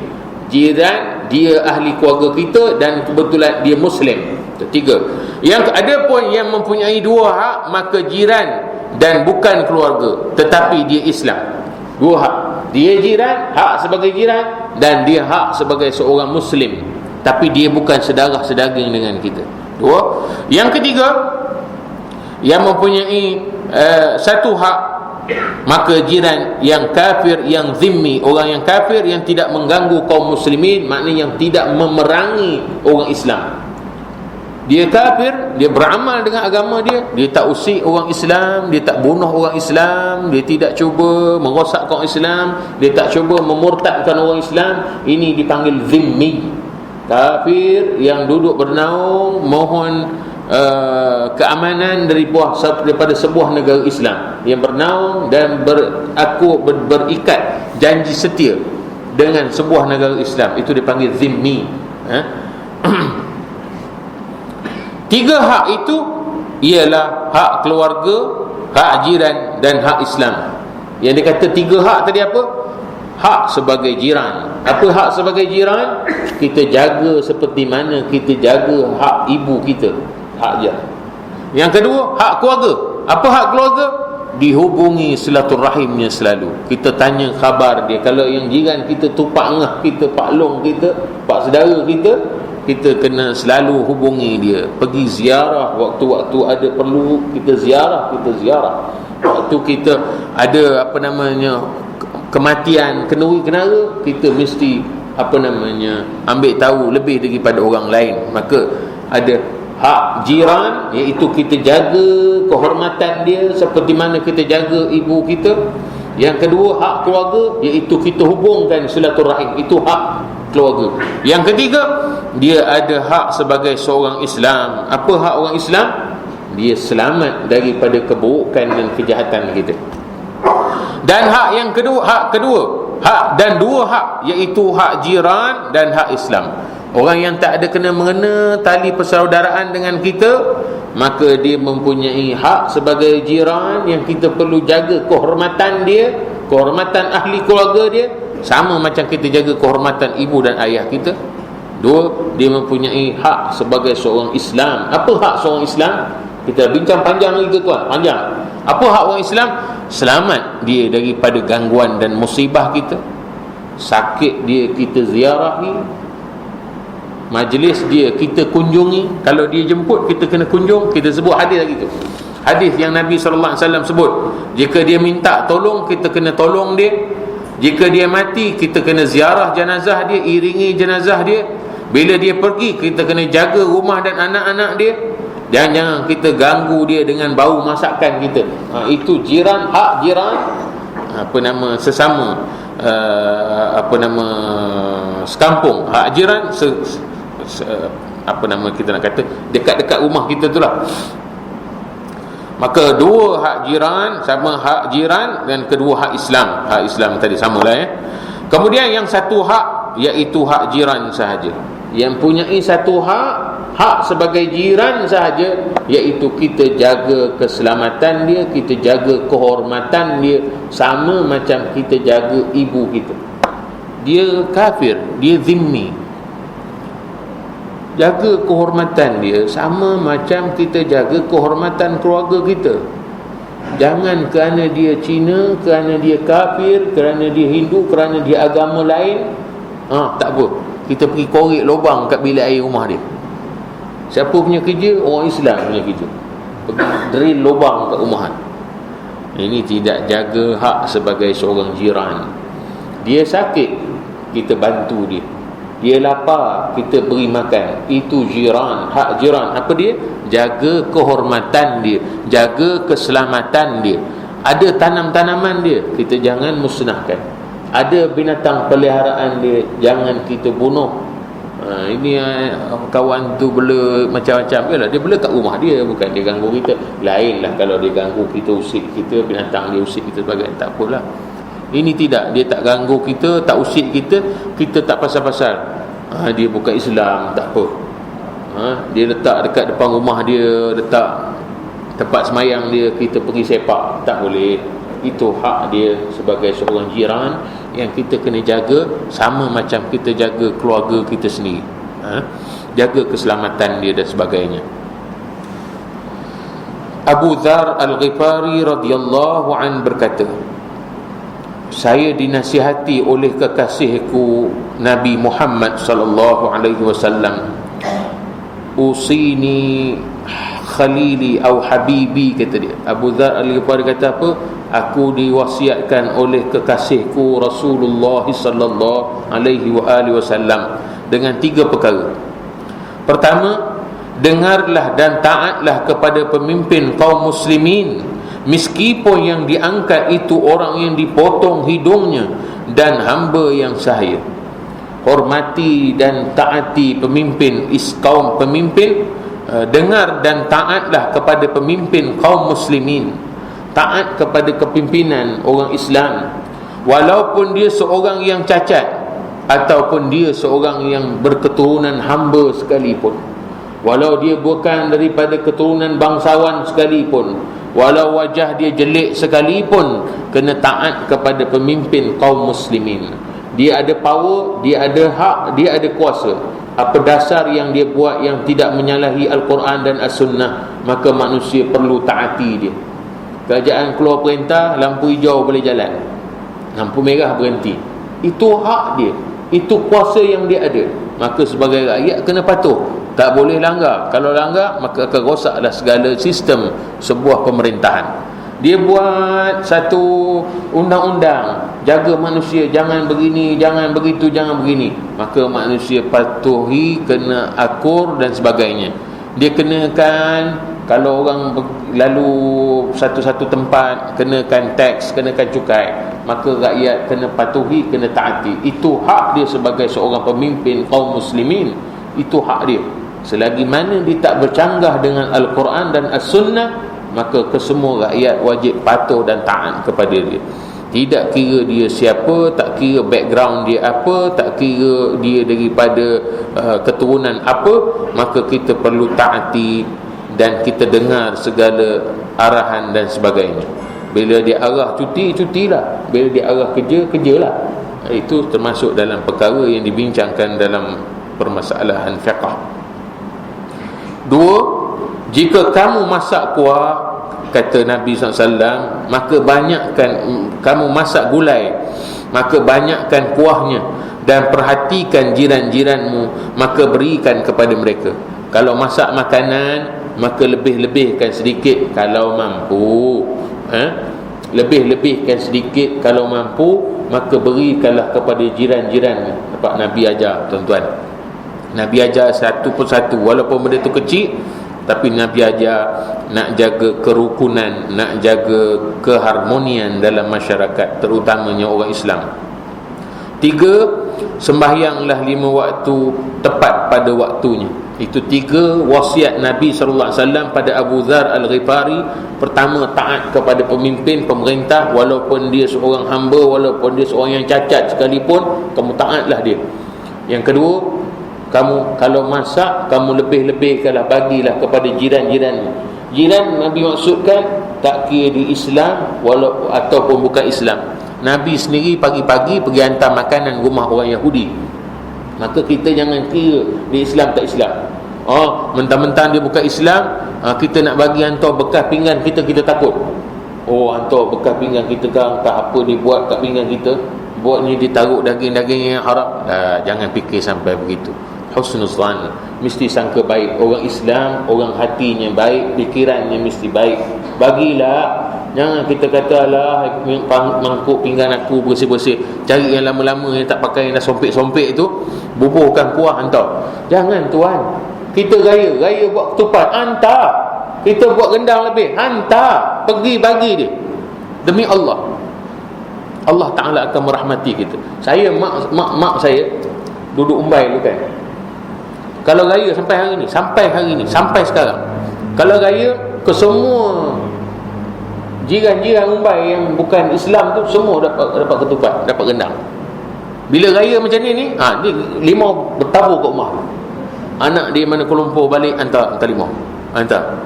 Jiran, dia ahli keluarga kita, dan kebetulan dia Muslim. So, 3. Yang ada pun yang mempunyai 2 hak, maka jiran dan bukan keluarga, tetapi dia Islam. 2 hak. Dia jiran, hak sebagai jiran, dan dia hak sebagai seorang Muslim, tapi dia bukan sedarah sedaging dengan kita. 2. Yang ketiga, yang mempunyai 1 hak, maka jiran yang kafir, yang zimmi, orang yang kafir yang tidak mengganggu kaum muslimin, maknanya yang tidak memerangi orang Islam. Dia kafir, dia beramal dengan agama dia, dia tak usik orang Islam, dia tak bunuh orang Islam, dia tidak cuba merosakkan orang Islam, dia tak cuba memurtadkan orang Islam. Ini dipanggil zimmi. Kafir yang duduk bernaung mohon keamanan daripada sebuah negara Islam, yang bernaung dan berikat janji setia dengan sebuah negara Islam, itu dipanggil zimmi. 3 hak itu ialah hak keluarga, hak jiran, dan hak Islam. Yang dia kata 3 hak tadi apa? Hak sebagai jiran. Apa hak sebagai jiran? Kita jaga seperti mana kita jaga hak ibu kita, hak jiran. Yang kedua, hak keluarga. Apa hak keluarga? Dihubungi silaturahimnya selalu. Kita tanya khabar dia. Kalau yang jiran kita tu pak ngah kita, pak long kita, pak saudara kita kena selalu hubungi dia. Pergi ziarah waktu-waktu ada perlu, kita ziarah. Waktu kita ada kematian kenduri kenara, kita mesti ambil tahu lebih daripada orang lain. Maka ada hak jiran, iaitu kita jaga kehormatan dia seperti mana kita jaga ibu kita. Yang kedua, hak keluarga, iaitu kita hubungkan silaturahim, itu hak keluarga. Yang ketiga, dia ada hak sebagai seorang Islam. Apa hak orang Islam? Dia selamat daripada keburukan dan kejahatan kita. Dan hak yang kedua, hak dan 2 hak, iaitu hak jiran dan hak Islam. Orang yang tak ada kena mengena tali persaudaraan dengan kita, maka dia mempunyai hak sebagai jiran yang kita perlu jaga kehormatan dia, kehormatan ahli keluarga dia, sama macam kita jaga kehormatan ibu dan ayah kita. Dua, dia mempunyai hak sebagai seorang Islam. Apa hak seorang Islam? Kita bincang panjang lagi tuan, panjang. Apa hak orang Islam? Selamat dia daripada gangguan dan musibah kita. Sakit dia kita ziarahi, majlis dia kita kunjungi. Kalau dia jemput kita kena kunjung. Kita sebut hadis lagi tu, hadis yang Nabi SAW sebut, jika dia minta tolong kita kena tolong dia. Jika dia mati kita kena ziarah jenazah dia, iringi jenazah dia. Bila dia pergi kita kena jaga rumah dan anak-anak dia. Dan jangan kita ganggu dia dengan bau masakan kita. Itu jiran, hak jiran, sesama sekampung. Hak jiran kita nak kata dekat-dekat rumah kita tu lah. Maka dua hak jiran, sama hak jiran, dan kedua hak Islam. Hak Islam tadi samalah ya. Kemudian yang satu hak, iaitu hak jiran sahaja. Yang punyai satu hak sebagai jiran sahaja, iaitu kita jaga keselamatan dia, kita jaga kehormatan dia, sama macam kita jaga ibu kita. Dia kafir, dia zimmi, jaga kehormatan dia sama macam kita jaga kehormatan keluarga kita. Jangan kerana dia Cina, kerana dia kafir, kerana dia Hindu, kerana dia agama lain, tak apa, kita pergi korek lubang kat bilik air rumah dia. Siapa punya kerja? Orang Islam punya kerja. Pergi drill lubang kat rumahan. Ini tidak jaga hak sebagai seorang jiran. Dia sakit, kita bantu dia. Dia lapar, kita beri makan. Itu jiran, hak jiran. Apa dia? Jaga kehormatan dia, jaga keselamatan dia. Ada tanam-tanaman dia, kita jangan musnahkan. Ada binatang peliharaan dia, jangan kita bunuh. Ini kawan tu bela macam-macam. Yalah, dia bela kat rumah dia, bukan dia ganggu kita. Lainlah kalau dia ganggu kita, usik kita, binatang dia usik kita sebagainya, tak apalah. Ini tidak, dia tak ganggu kita, tak usik kita, kita tak pasal-pasal. Dia bukan Islam, tak apa. Dia letak dekat depan rumah dia, letak tempat semayang dia, kita pergi sepak, tak boleh. Itu hak dia sebagai seorang jiran yang kita kena jaga sama macam kita jaga keluarga kita sendiri. Jaga keselamatan dia dan sebagainya. Abu Dzar Al-Ghifari radhiyallahu an berkata, saya dinasihati oleh kekasihku Nabi Muhammad sallallahu alaihi wasallam, usini khalili atau habibi, kata dia. Abu Dzar Al-Ghifari kata apa? Aku diwasiatkan oleh kekasihku Rasulullah sallallahu alaihi wasallam dengan 3 perkara. Pertama, dengarlah dan taatlah kepada pemimpin kaum muslimin, meskipun yang diangkat itu orang yang dipotong hidungnya dan hamba yang sahaya. Hormati dan taati pemimpin kaum pemimpin. Dengar dan taatlah kepada pemimpin kaum muslimin. Taat kepada kepimpinan orang Islam, walaupun dia seorang yang cacat ataupun dia seorang yang berketurunan hamba sekalipun, walau dia bukan daripada keturunan bangsawan sekalipun, walau wajah dia jelek sekalipun, kena taat kepada pemimpin kaum muslimin. Dia ada power, dia ada hak, dia ada kuasa. Apa dasar yang dia buat yang tidak menyalahi Al-Quran dan As-Sunnah, maka manusia perlu taati dia. Kerajaan keluar perintah, lampu hijau boleh jalan, lampu merah berhenti. Itu hak dia, itu kuasa yang dia ada. Maka sebagai rakyat kena patuh, tak boleh langgar. Kalau langgar, maka akan rosaklah segala sistem sebuah pemerintahan. Dia buat satu undang-undang, jaga manusia, jangan begini, jangan begitu, jangan begini, maka manusia patuhi, kena akur dan sebagainya. Dia kenakan, kalau orang lalu satu-satu tempat, kenakan teks, kenakan cukai, maka rakyat kena patuhi, kena taati. Itu hak dia sebagai seorang pemimpin kaum muslimin. Itu hak dia. Selagi mana dia tak bercanggah dengan Al-Quran dan As-Sunnah, maka kesemua rakyat wajib patuh dan taat kepada dia. Tidak kira dia siapa, tak kira background dia apa, tak kira dia daripada keturunan apa, maka kita perlu taati dan kita dengar segala arahan dan sebagainya. Bila dia arah cuti, cutilah. Bila dia arah kerja, kerjalah. Itu termasuk dalam perkara yang dibincangkan dalam permasalahan fiqh. Dua, jika kamu masak kuah, kata Nabi SAW, maka banyakkan kamu masak gulai, maka banyakkan kuahnya, dan perhatikan jiran-jiranmu, maka berikan kepada mereka. Kalau masak makanan, maka lebih-lebihkan sedikit kalau mampu, lebih-lebihkan sedikit kalau mampu, maka berikanlah kepada jiran-jiranmu. Nampak Nabi ajar, tuan-tuan. Nabi ajar satu persatu, walaupun benda tu kecil, tapi Nabi ajar nak jaga kerukunan, nak jaga keharmonian dalam masyarakat, terutamanya orang Islam. Tiga, sembahyanglah 5 waktu tepat pada waktunya. Itu 3 wasiat Nabi SAW pada Abu Dzar Al-Ghifari. Pertama, taat kepada pemimpin, pemerintah, walaupun dia seorang hamba, walaupun dia seorang yang cacat sekalipun, kamu taatlah dia. Yang kedua, kamu kalau masak, kamu lebih-lebihkanlah, bagilah kepada jiran-jiranmu. Jiran Nabi maksudkan tak kira di Islam walaupun ataupun bukan Islam. Nabi sendiri pagi-pagi pergi hantar makanan rumah orang Yahudi. Maka kita jangan kira di Islam tak Islam. Mentang-mentang dia bukan Islam, kita nak bagi hantar bekas pinggan kita, kita takut. Hantar bekas pinggan kita kan, tak apa dia buat kat pinggan kita, buat ni ditaruh daging-daging yang haram. Jangan fikir sampai begitu. Husnuzan, mesti sangka baik. Orang Islam, orang hatinya baik, fikirannya mesti baik. Bagilah. Jangan kita kata lah, mangkuk pinggan aku bersih-bersih, cari yang lama-lama yang tak pakai, yang dah sompek-sompek itu, bubuhkan kuah hantar. Jangan tuan. Kita raya buat ketupat, hantar. Kita buat rendang lebih, hantar. Pergi bagi dia. Demi Allah, Allah Ta'ala akan merahmati kita. Saya, mak saya duduk Umbai dulu kan. Kalau raya sampai hari ni, sampai sekarang, kalau raya ke semua jiran-jiran Umbai yang bukan Islam tu, semua dapat ketupat, dapat rendang. Bila raya macam ni dia 5 bertabur kat rumah. Anak dia mana Kuala Lumpur balik, hantar 5. Hantar.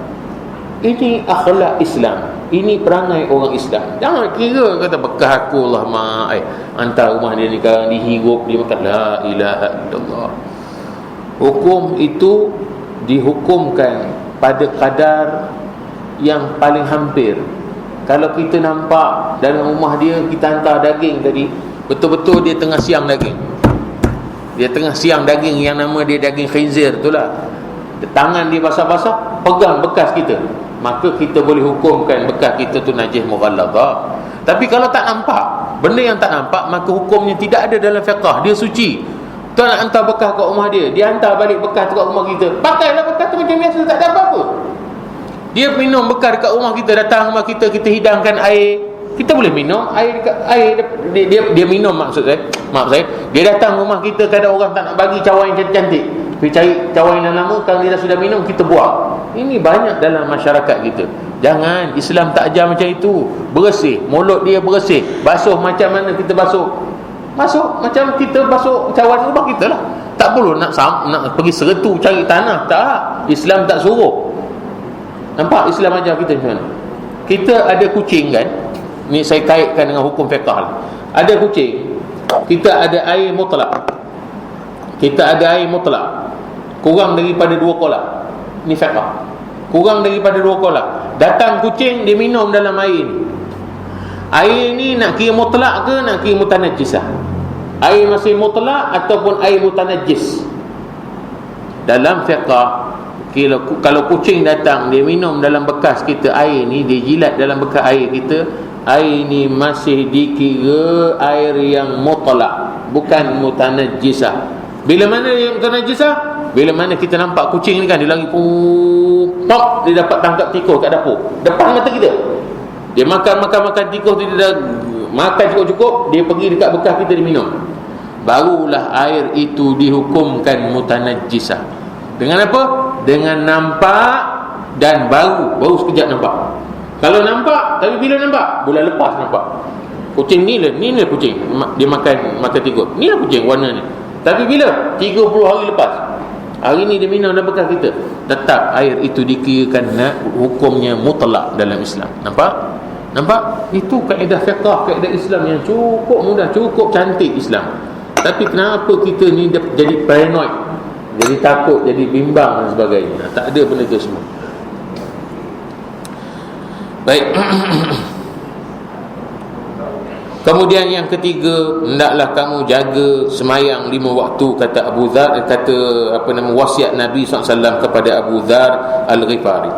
Ini akhlak Islam. Ini perangai orang Islam. Jangan kira kata bekas aku lah mak, hantar rumah dia ni sekarang dihirup, dia makan. La ilaha illallah. Hukum itu dihukumkan pada kadar yang paling hampir. Kalau kita nampak dalam rumah dia, kita hantar daging tadi, betul-betul dia tengah siang daging. Dia tengah siang daging yang nama dia daging khinzir itulah. Tangan dia basah-basah, pegang bekas kita, maka kita boleh hukumkan bekas kita tu najis mughalladhah. Tapi kalau tak nampak, benda yang tak nampak, maka hukumnya tidak ada dalam fiqh. Dia suci. Tuan nak hantar bekas kat rumah dia, dia hantar balik bekas tu kat rumah kita. Pakailah bekas tu macam biasa, tak ada apa-apa. Dia minum bekas dekat rumah kita, datang rumah kita, kita hidangkan air, kita boleh minum air dekat dia minum, maksud saya, maaf saya, dia datang rumah kita, kadang orang tak nak bagi cawan yang cantik-cantik, pergi cari cawan yang lama, kalau dia dah sudah minum, kita buang. Ini banyak dalam masyarakat kita. Jangan, Islam tak ajar macam itu. Bersih, mulut dia bersih, basuh macam mana kita basuh, macam kita basuh cawan rumah kita lah. Tak perlu nak pergi sertu cari tanah, tak. Islam tak suruh. Nampak Islam ajar kita macam mana? Kita ada kucing kan, ni saya kaitkan dengan hukum fiqh. Ada kucing, kita ada air mutlak, kurang daripada 2 kolam. Ni fiqh. Kurang daripada 2 kolam. Datang kucing, dia minum dalam air ni. Air ni nak kira mutlak ke nak kira mutanajjisah? Air masih mutlak ataupun air mutanajjis? Dalam fiqh, kalau kucing datang, dia minum dalam bekas kita air ni, dia jilat dalam bekas air kita, air ni masih dikira air yang mutlak, bukan mutanajjisah. Bila mana yang mutanajjisah? Bila mana kita nampak kucing ni kan, dia lari pop, dia dapat tangkap tikus kat dapur depan mata kita. Dia makan tikus tu, dia dah makan cukup-cukup, dia pergi dekat bekas kita, dia minum. Barulah air itu dihukumkan mutanajjisah. Dengan apa? Dengan nampak dan baru sekejap nampak. Kalau nampak, tapi bila nampak? Bulan lepas nampak. Kucing ni lah kucing, dia makan tikus. Ni lah kucing warna ni. Tapi bila? 30 hari lepas. Hari ni dia minum dalam bekas kita. Tetap air itu dikirakan hukumnya mutlak dalam Islam. Nampak? Nampak? Itu kaedah fiqh, kaedah Islam yang cukup mudah, cukup cantik Islam. Tapi kenapa kita ni jadi paranoid, jadi takut, jadi bimbang dan sebagainya? Tak ada benda tu semua. Baik. Kemudian yang ketiga, hendaklah kamu jaga semayang 5 waktu, kata Abu Dzar, wasiat Nabi SAW kepada Abu Dzar Al-Ghifari.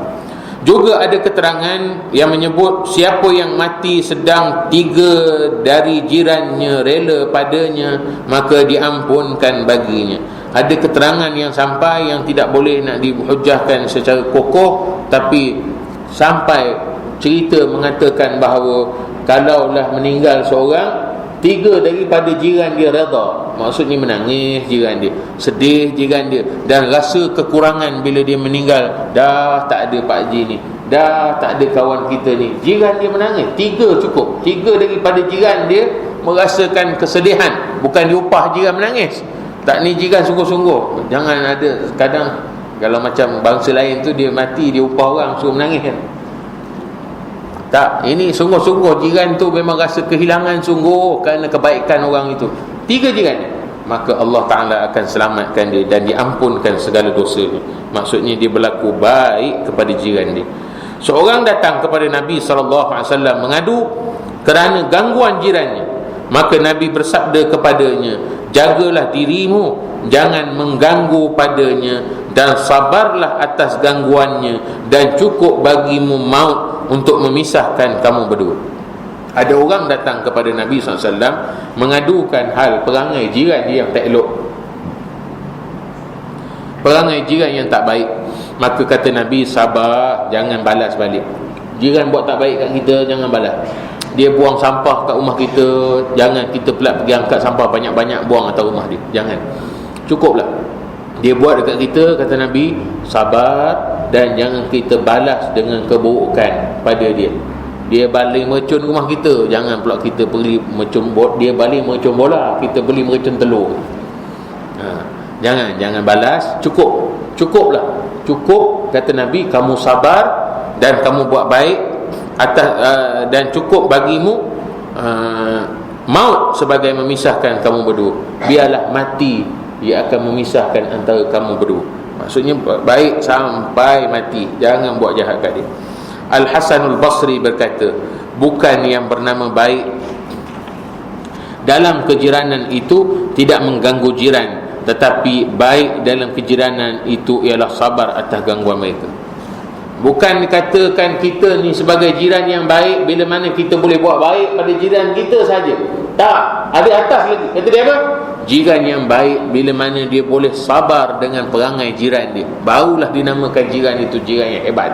Juga ada keterangan yang menyebut siapa yang mati sedang 3 dari jirannya rela padanya, maka diampunkan baginya. Ada keterangan yang sampai yang tidak boleh nak dihujahkan secara kokoh, tapi sampai cerita mengatakan bahawa kalaulah meninggal seorang, 3 daripada jiran dia redha, maksudnya menangis jiran dia, sedih jiran dia, dan rasa kekurangan bila dia meninggal. Dah tak ada Pak Haji ni, dah tak ada kawan kita ni, jiran dia menangis. 3 cukup. 3 daripada jiran dia merasakan kesedihan, bukan diupah jiran menangis. Tak, ni jiran sungguh-sungguh. Jangan ada kadang kalau macam bangsa lain tu, dia mati dia upah orang suruh menangis kan. Tak, ini sungguh-sungguh jiran tu memang rasa kehilangan sungguh kerana kebaikan orang itu. 3 jiran, maka Allah Ta'ala akan selamatkan dia dan diampunkan segala dosa dia. Maksudnya dia berlaku baik kepada jiran dia. Seorang datang kepada Nabi SAW mengadu kerana gangguan jirannya, maka Nabi bersabda kepadanya, jagalah dirimu, jangan mengganggu padanya, dan sabarlah atas gangguannya, dan cukup bagimu maut untuk memisahkan kamu berdua. Ada orang datang kepada Nabi SAW mengadukan hal perangai jiran dia yang tak elok, perangai jiran yang tak baik. Maka kata Nabi, sabar, jangan balas balik. Jiran buat tak baik kat kita, jangan balas. Dia buang sampah kat rumah kita, jangan kita pula pergi angkat sampah banyak-banyak buang atas rumah dia. Jangan. Cukuplah. Dia buat dekat kita, kata Nabi, sabar, dan jangan kita balas dengan keburukan pada dia. Dia balik mercun rumah kita, jangan pula kita beli mercun, dia balik mercun bola, kita beli mercun telur. Jangan balas. Cukuplah. Cukup, kata Nabi, kamu sabar dan kamu buat baik atas, dan cukup bagimu maut sebagai memisahkan kamu berdua. Biarlah mati, dia akan memisahkan antara kamu berdua. Maksudnya baik sampai mati, jangan buat jahat kat dia. Al-Hasanul Basri berkata, bukan yang bernama baik dalam kejiranan itu tidak mengganggu jiran, tetapi baik dalam kejiranan itu ialah sabar atas gangguan mereka. Bukan dikatakan kita ni sebagai jiran yang baik bila mana kita boleh buat baik pada jiran kita saja. Tak, ada atas lagi. Kata dia apa? Jiran yang baik bila mana dia boleh sabar dengan perangai jiran dia, barulah dinamakan jiran itu jiran yang hebat.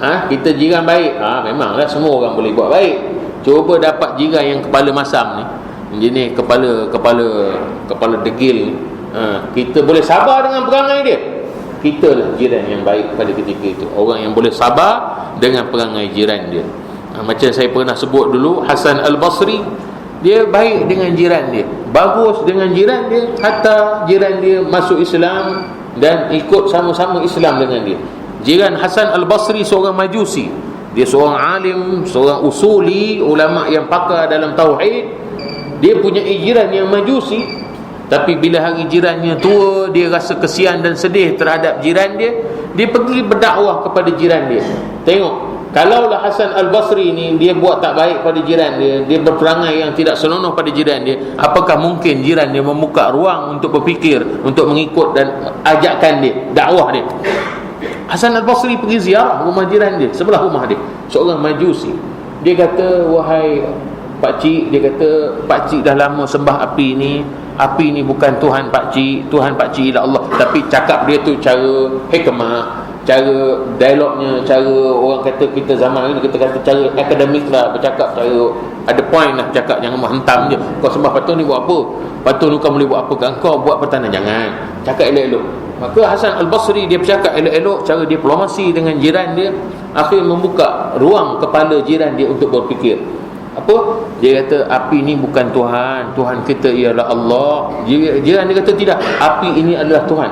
Kita jiran baik, memanglah semua orang boleh buat baik. Cuba dapat jiran yang kepala masam ni, jenis kepala degil ni, kita boleh sabar dengan perangai dia, kita lah jiran yang baik pada ketika itu. Orang yang boleh sabar dengan perangai jiran dia. Macam saya pernah sebut dulu, Hasan Al-Basri, dia baik dengan jiran dia, bagus dengan jiran dia, hatta jiran dia masuk Islam dan ikut sama-sama Islam dengan dia. Jiran Hasan Al-Basri seorang Majusi. Dia seorang alim, seorang usuli, ulama yang pakar dalam tauhid. Dia punya jiran yang Majusi, tapi bila hari jirannya tua, dia rasa kesian dan sedih terhadap jiran dia. Dia pergi berdakwah kepada jiran dia. Tengok, kalaulah Hasan Al-Basri ni dia buat tak baik pada jiran dia, dia berperangai yang tidak senonoh pada jiran dia, apakah mungkin jiran dia membuka ruang untuk berfikir, untuk mengikut dan ajakkan dia, dakwah dia? Hasan Al-Basri pergi ziarah rumah jiran dia, sebelah rumah dia, seorang Majusi. Dia kata, wahai pakcik, dia kata, pakcik dah lama sembah api ni bukan Tuhan pakcik, Tuhan pakcik ialah Allah. Tapi cakap dia tu cara hikmah, cara dialognya, cara orang kata kita zaman ni, kita kata cara akademik lah bercakap, cara ada point lah bercakap. Jangan menghentam je, kau sembah patung ni buat apa, patung ni kau boleh buat apa kan, kau buat pertanian. Jangan, cakap elok-elok. Maka Hasan Al-Basri dia bercakap elok-elok, cara diplomasi dengan jiran dia, akhirnya membuka ruang kepala jiran dia untuk berfikir. Apa? Dia kata, api ni bukan Tuhan, Tuhan kita ialah Allah. Jiran dia kata, tidak, api ini adalah Tuhan.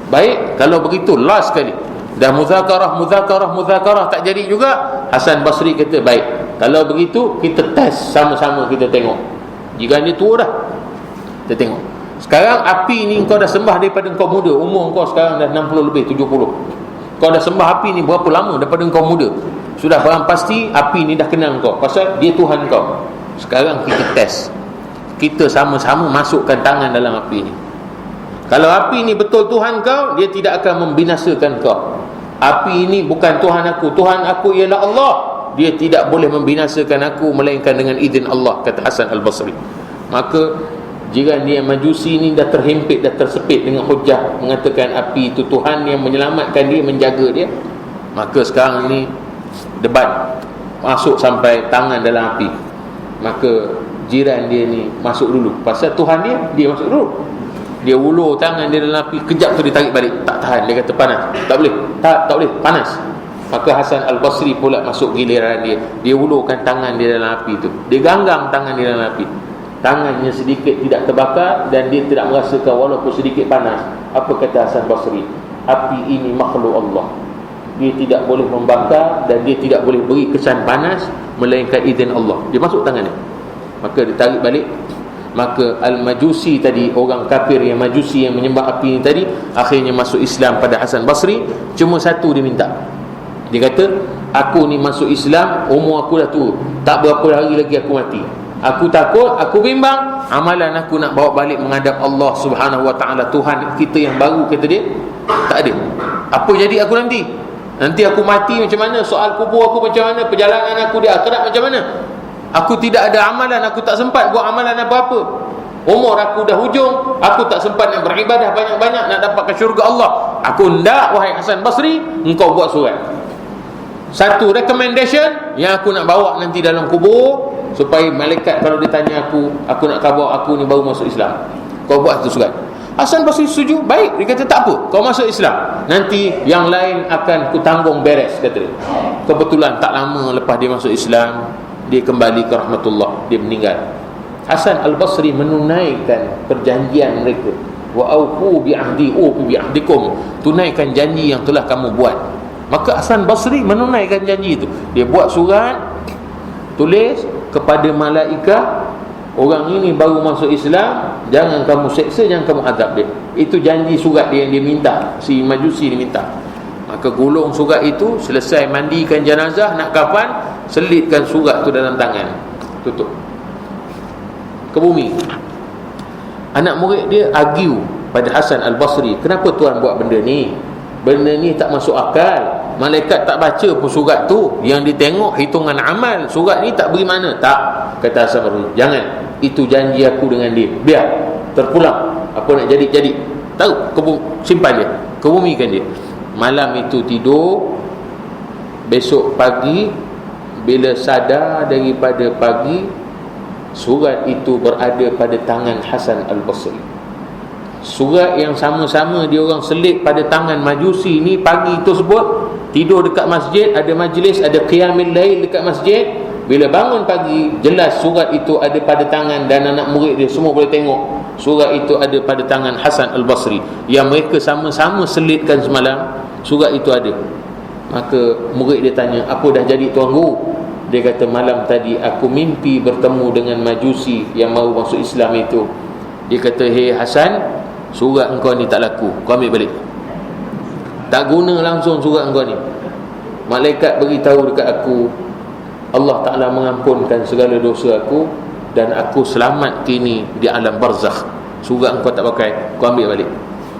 Baik, kalau begitu last kali dah muzakarah tak jadi juga. Hasan Basri kata, baik, Kalau begitu, kita test sama-sama, kita tengok. Jika dia tua dah, kita tengok. Sekarang api ni kau dah sembah daripada kau muda. Umur kau sekarang dah 60 lebih, 70. Kau dah sembah api ni berapa lama daripada kau muda. Sudah barang pasti api ni dah kenal kau, pasal dia Tuhan kau. Sekarang kita test. Kita sama-sama masukkan tangan dalam api ni. Kalau api ni betul Tuhan kau, dia tidak akan membinasakan kau. Api ini bukan Tuhan aku. Tuhan aku ialah Allah. Dia tidak boleh membinasakan aku melainkan dengan izin Allah, kata Hasan Al-Basri. Maka jika dia Majusi ni dah terhimpit, dah tersepit dengan hujah mengatakan api itu Tuhan yang menyelamatkan dia, menjaga dia, maka sekarang ni debat masuk sampai tangan dalam api. Maka jiran dia ni masuk dulu. Pasal Tuhan dia masuk dulu. Dia ulur tangan dia dalam api, kejap tu dia tarik balik. Tak tahan, dia kata panas. Tak boleh, tak boleh, panas. Maka Hasan Al-Basri pula masuk giliran dia. Dia ulurkan tangan dia dalam api tu. Dia ganggang tangan dia dalam api. Tangannya sedikit tidak terbakar dan dia tidak merasakan walaupun sedikit panas. Apa kata Hasan Basri? Api ini makhluk Allah. Dia tidak boleh membakar dan dia tidak boleh beri kesan panas melainkan izin Allah. Dia masuk tangan dia. Maka dia tarik balik. Maka Al-Majusi tadi, orang kafir yang Majusi yang menyembah api ni tadi, akhirnya masuk Islam pada Hasan Basri. Cuma satu dia minta. Dia kata, aku ni masuk Islam, umur aku dah tua, tak berapa hari lagi aku mati. Aku takut, aku bimbang, amalan aku nak bawa balik menghadap Allah Subhanahu Wa Taala, Tuhan kita yang baru, kata dia. Tak ada. Apa jadi aku nanti? Nanti aku mati macam mana? Soal kubur aku macam mana? Perjalanan aku di akhirat macam mana? Aku tidak ada amalan, aku tak sempat buat amalan apa-apa. Umur aku dah hujung, aku tak sempat nak beribadah banyak-banyak nak dapatkan syurga Allah. Aku hendak, wahai Hasan Basri, engkau buat surat. Satu recommendation yang aku nak bawa nanti dalam kubur, supaya malaikat kalau dia tanya aku nak khabar aku ni baru masuk Islam. Kau buat satu surat. Hasan Basri setuju. Baik, dia kata tak apa, kau masuk Islam, nanti yang lain akan ku tanggung beres, kata dia. Kebetulan tak lama lepas dia masuk Islam, dia kembali ke rahmatullah, dia meninggal. Hasan Al-Basri menunaikan perjanjian mereka. Wa aufu bi ahdi ufi bi ahdikum. Tunaikan janji yang telah kamu buat. Maka Hasan Basri menunaikan janji itu. Dia buat surat, tulis kepada malaikat, orang ini baru masuk Islam, jangan kamu seksa, jangan kamu azab dia. Itu janji surat dia yang dia minta, si Majusi ni minta. Maka gulung surat itu, selesai mandikan jenazah, nak kafan, selitkan surat tu dalam tangan, tutup ke bumi. Anak murid dia argue pada Hasan Al-Basri, kenapa tuan buat benda ni? Benda ni tak masuk akal. Malaikat tak baca pun surat tu, yang ditengok hitungan amal. Surat ni tak beri mana. Tak, kata Hasan Basri, jangan, itu janji aku dengan dia, biar terpulang. Apa nak jadi. Tahu, simpan dia, kebumikan dia. Malam itu tidur. Besok pagi, bila sadar daripada pagi, surat itu berada pada tangan Hasan Al-Basri. Surat yang sama-sama dia orang selit pada tangan Majusi ni. Pagi tersebut tidur dekat masjid, ada majlis, ada qiyamul lail dekat masjid. Bila bangun pagi, jelas surat itu ada pada tangan, dan anak murid dia semua boleh tengok surat itu ada pada tangan Hasan Al-Basri, yang mereka sama-sama selitkan semalam. Surat itu ada. Maka murid dia tanya, apa dah jadi tuan guru? Dia kata, malam tadi aku mimpi bertemu dengan Majusi yang baru masuk Islam itu. Dia kata, hei Hasan, surat engkau ni tak laku, kau ambil balik. Tak guna langsung surat engkau ni. Malaikat beritahu dekat aku, Allah Ta'ala mengampunkan segala dosa aku, dan aku selamat kini di alam barzakh. Surat engkau tak pakai, kau ambil balik.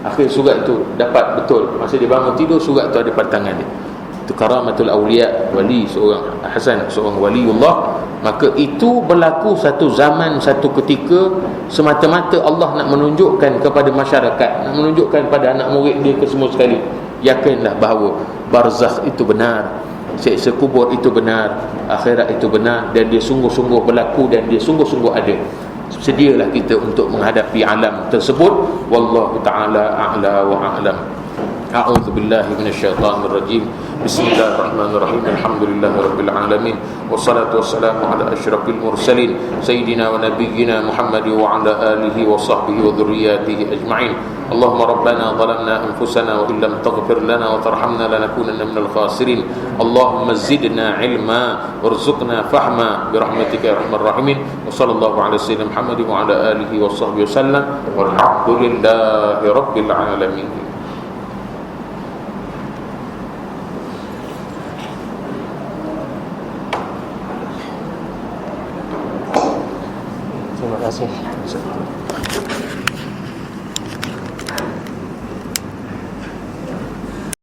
Akhir surat tu dapat betul. Masa dia bangun tidur, surat tu ada pada tangan dia. Itu karamatul awliya, wali seorang Hasan, seorang waliullah. Maka itu berlaku satu zaman, satu ketika, semata-mata Allah nak menunjukkan kepada masyarakat, nak menunjukkan pada anak murid dia ke semua sekali, yakinlah bahawa barzakh itu benar, seksa kubur itu benar, akhirat itu benar, dan dia sungguh-sungguh berlaku, dan dia sungguh-sungguh ada. Sedialah kita untuk menghadapi alam tersebut. Wallahu ta'ala a'la wa a'lam. أعوذ بالله من الشيطان الرجيم بسم الله الرحمن الرحيم الحمد لله رب العالمين والصلاة والسلام على أشرف المرسلين سيدنا ونبينا محمد وعلى آله وصحبه وذرياته أجمعين اللهم ربنا ظلمنا أنفسنا وإن لم تغفر لنا وترحمنا لنكونن من الخاسرين اللهم زدنا علما وارزقنا فهما برحمتك يا أرحم الراحمين وصلى الله على سيدنا محمد وعلى آله وصحبه وسلم والحمد لله رب العالمين. Terima kasih.